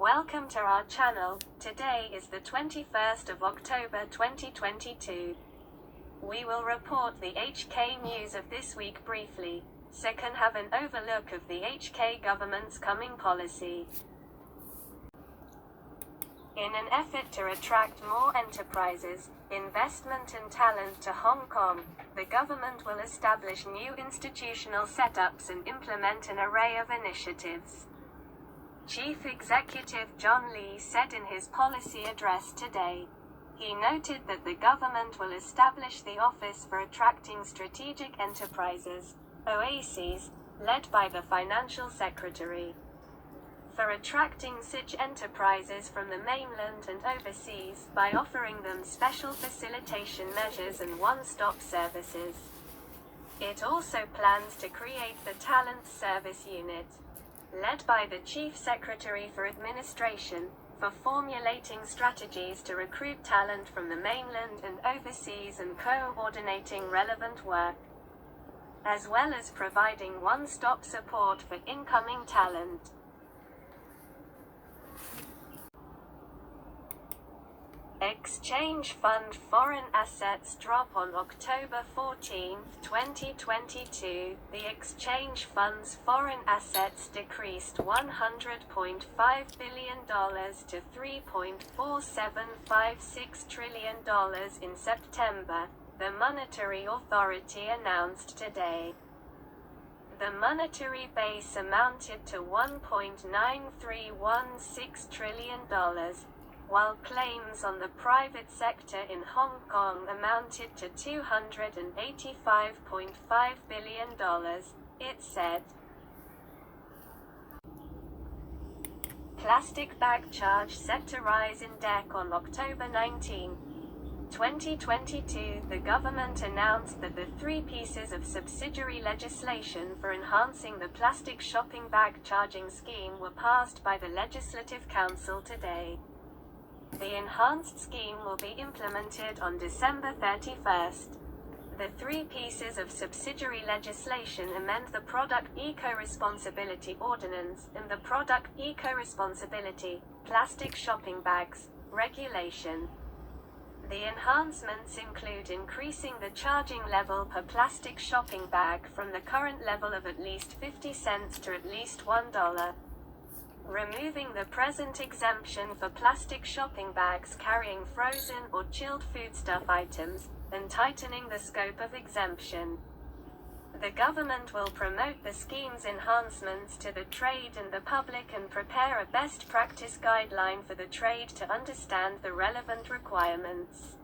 Welcome to our channel. Today is the 21st of October 2022. We will report the HK news of this week briefly, so can have an overlook of the HK government's coming policy. In an effort to attract more enterprises, investment and talent to Hong Kong, the government will establish new institutional setups and implement an array of initiatives. Chief Executive John Lee said in his policy address today. He noted that the government will establish the Office for Attracting Strategic Enterprises, OASES, led by the Financial Secretary. For attracting such enterprises from the mainland and overseas by offering them special facilitation measures and one-stop services. It also plans to create the Talent Service Unit, led by the Chief Secretary for Administration, for formulating strategies to recruit talent from the mainland and overseas and coordinating relevant work, as well as providing one-stop support for incoming talent. Exchange Fund foreign assets drop on October 14, 2022. The Exchange Fund's foreign assets decreased $100.5 billion to $3.4756 trillion in September, the Monetary Authority announced today. The monetary base amounted to $1.9316 trillion, while claims on the private sector in Hong Kong amounted to $285.5 billion, it said. Plastic bag charge set to rise in DEC on October 19, 2022. The government announced that the three pieces of subsidiary legislation for enhancing the plastic shopping bag charging scheme were passed by the Legislative Council today. The enhanced scheme will be implemented on December 31st. The three pieces of subsidiary legislation amend the Product Eco-Responsibility Ordinance and the Product Eco-Responsibility, Plastic Shopping Bags, Regulation. The enhancements include increasing the charging level per plastic shopping bag from the current level of at least 50 cents to at least $1. Removing the present exemption for plastic shopping bags carrying frozen or chilled foodstuff items, and tightening the scope of exemption. The government will promote the scheme's enhancements to the trade and the public and prepare a best practice guideline for the trade to understand the relevant requirements.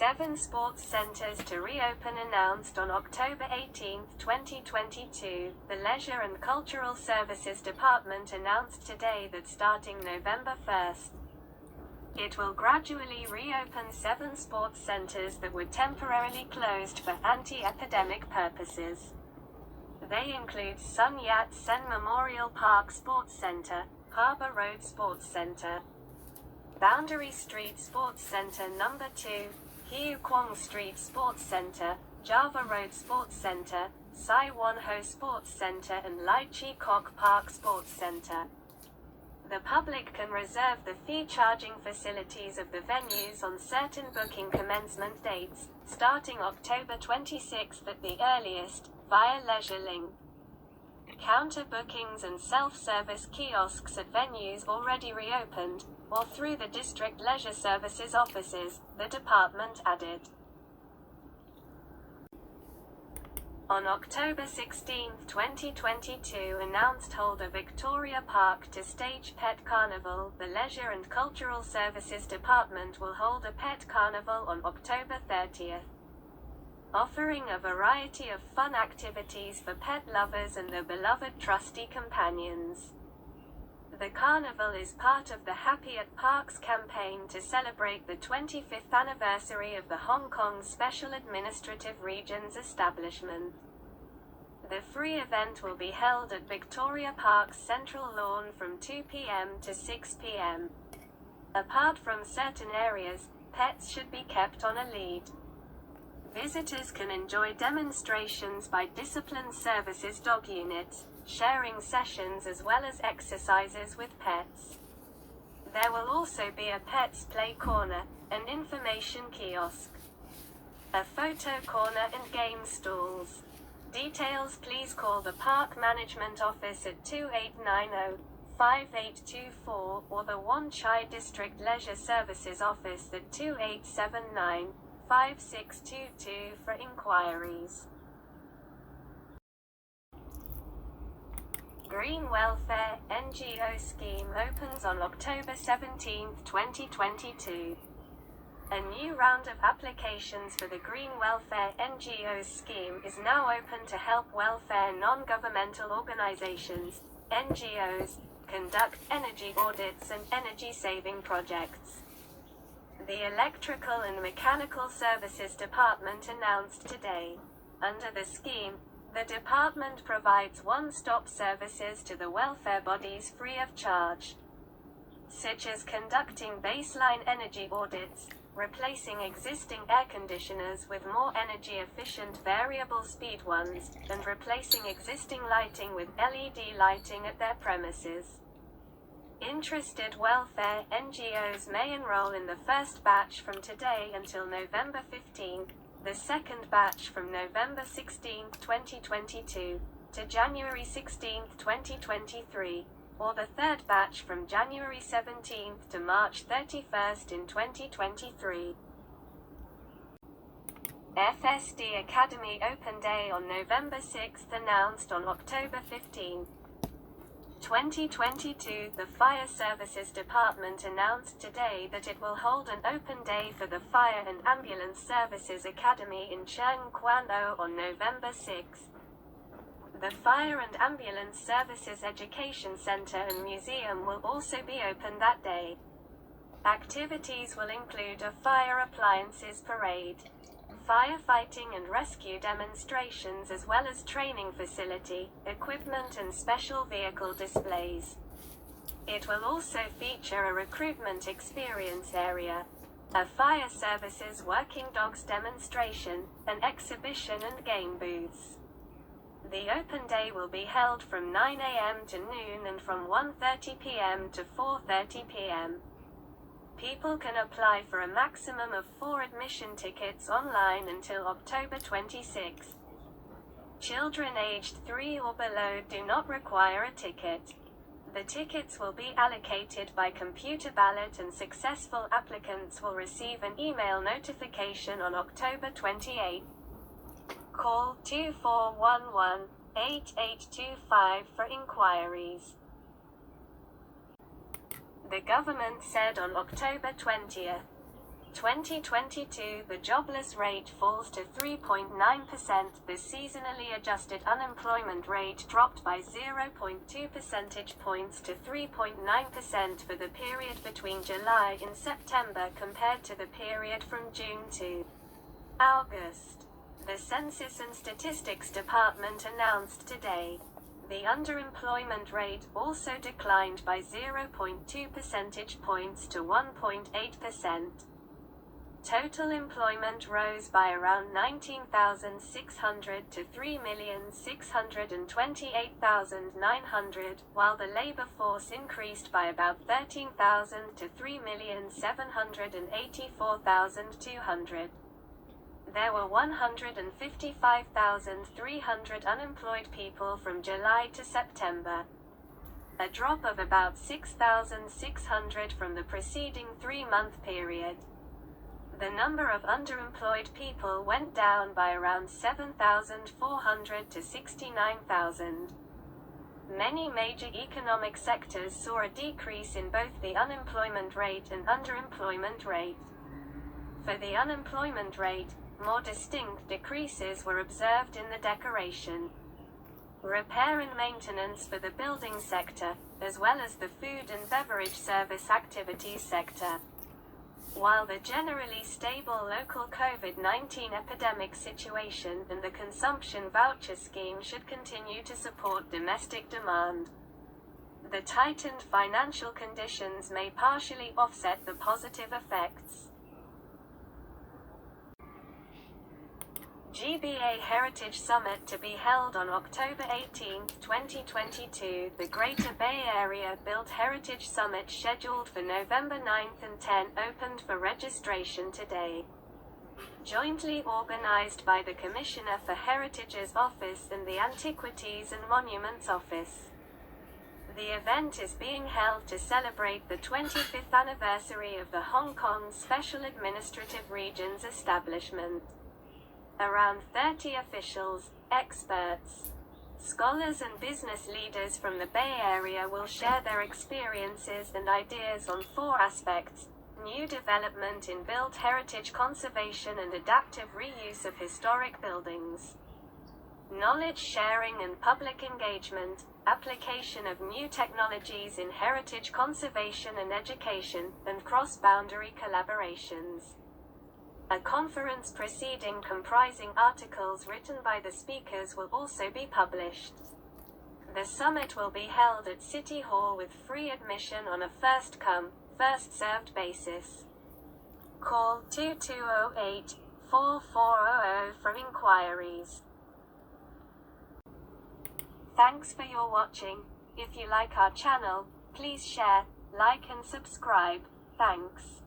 7 sports centers to reopen announced on October 18, 2022. The Leisure and Cultural Services Department announced today that starting November 1st, it will gradually reopen 7 sports centers that were temporarily closed for anti-epidemic purposes. They include Sun Yat-sen Memorial Park Sports Center, Harbor Road Sports Center, Boundary Street Sports Center No. 2, Hieu Kwong Street Sports Center, Java Road Sports Center, Sai Wan Ho Sports Center and Lai Chi Kok Park Sports Center. The public can reserve the fee-charging facilities of the venues on certain booking commencement dates, starting October 26 at the earliest, via LeisureLink. Counter bookings and self-service kiosks at venues already reopened, or through the district leisure services offices, the department added. On October 16, 2022 announced hold of Victoria Park to stage Pet Carnival. The Leisure and Cultural Services Department will hold a Pet Carnival on October 30th. Offering a variety of fun activities for pet lovers and their beloved trusty companions. The carnival is part of the Happy at Parks campaign to celebrate the 25th anniversary of the Hong Kong Special Administrative Region's establishment. The free event will be held at Victoria Park's Central Lawn from 2 p.m. to 6 p.m. Apart from certain areas, pets should be kept on a lead. Visitors can enjoy demonstrations by Discipline Services dog units, sharing sessions as well as exercises with pets. There will also be a pets play corner, an information kiosk, a photo corner and game stalls. Details please call the Park Management Office at 2890-5824 or the Wan Chai District Leisure Services Office at 2879-5622 for inquiries. Green Welfare NGO Scheme opens on October 17, 2022. A new round of applications for the Green Welfare NGO Scheme is now open to help welfare non-governmental organizations, NGOs, conduct energy audits and energy-saving projects. The Electrical and Mechanical Services Department announced today. Under the scheme, the department provides one-stop services to the welfare bodies free of charge, such as conducting baseline energy audits, replacing existing air conditioners with more energy-efficient variable-speed ones, and replacing existing lighting with LED lighting at their premises. Interested welfare NGOs may enroll in the first batch from today until November 15, the second batch from November 16, 2022, to January 16, 2023, or the third batch from January 17th to March 31st in 2023. FSD Academy Open Day on November 6th announced on October 15, 2022. The Fire Services Department announced today that it will hold an open day for the Fire and Ambulance Services Academy in Cheung Kwan O on November 6th. The Fire and Ambulance Services Education Center and Museum will also be open that day. Activities will include a fire appliances parade, firefighting and rescue demonstrations as well as training facility, equipment and special vehicle displays. It will also feature a recruitment experience area, a fire services working dogs demonstration, an exhibition and game booths. The open day will be held from 9 a.m. to noon and from 1:30 p.m. to 4:30 p.m. People can apply for a maximum of 4 admission tickets online until October 26. Children aged 3 or below do not require a ticket. The tickets will be allocated by computer ballot and successful applicants will receive an email notification on October 28. Call 2411-8825 for inquiries. The government said on October 20, 2022 the jobless rate falls to 3.9%. The seasonally adjusted unemployment rate dropped by 0.2 percentage points to 3.9% for the period between July and September compared to the period from June to August. The Census and Statistics Department announced today. The underemployment rate also declined by 0.2 percentage points to 1.8%. Total employment rose by around 19,600 to 3,628,900, while the labor force increased by about 13,000 to 3,784,200. There were 155,300 unemployed people from July to September, a drop of about 6,600 from the preceding 3-month period. The number of underemployed people went down by around 7,400 to 69,000. Many major economic sectors saw a decrease in both the unemployment rate and underemployment rate. For the unemployment rate, more distinct decreases were observed in the decoration, repair and maintenance for the building sector, as well as the food and beverage service activities sector. While the generally stable local COVID-19 epidemic situation and the consumption voucher scheme should continue to support domestic demand, the tightened financial conditions may partially offset the positive effects. GBA Heritage Summit to be held on October 18, 2022. The Greater Bay Area Built Heritage Summit scheduled for November 9th and 10 opened for registration today. Jointly organized by the Commissioner for Heritage's Office and the Antiquities and Monuments Office. The event is being held to celebrate the 25th anniversary of the Hong Kong Special Administrative Region's establishment. Around 30 officials, experts, scholars and business leaders from the Bay Area will share their experiences and ideas on 4 aspects: new development in built heritage conservation and adaptive reuse of historic buildings, knowledge sharing and public engagement, application of new technologies in heritage conservation and education, and cross-boundary collaborations. A conference proceeding comprising articles written by the speakers will also be published. The summit will be held at City Hall with free admission on a first-come, first-served basis. Call 2208-4400 for inquiries. Thanks for your watching. If you like our channel, please share, like and subscribe. Thanks.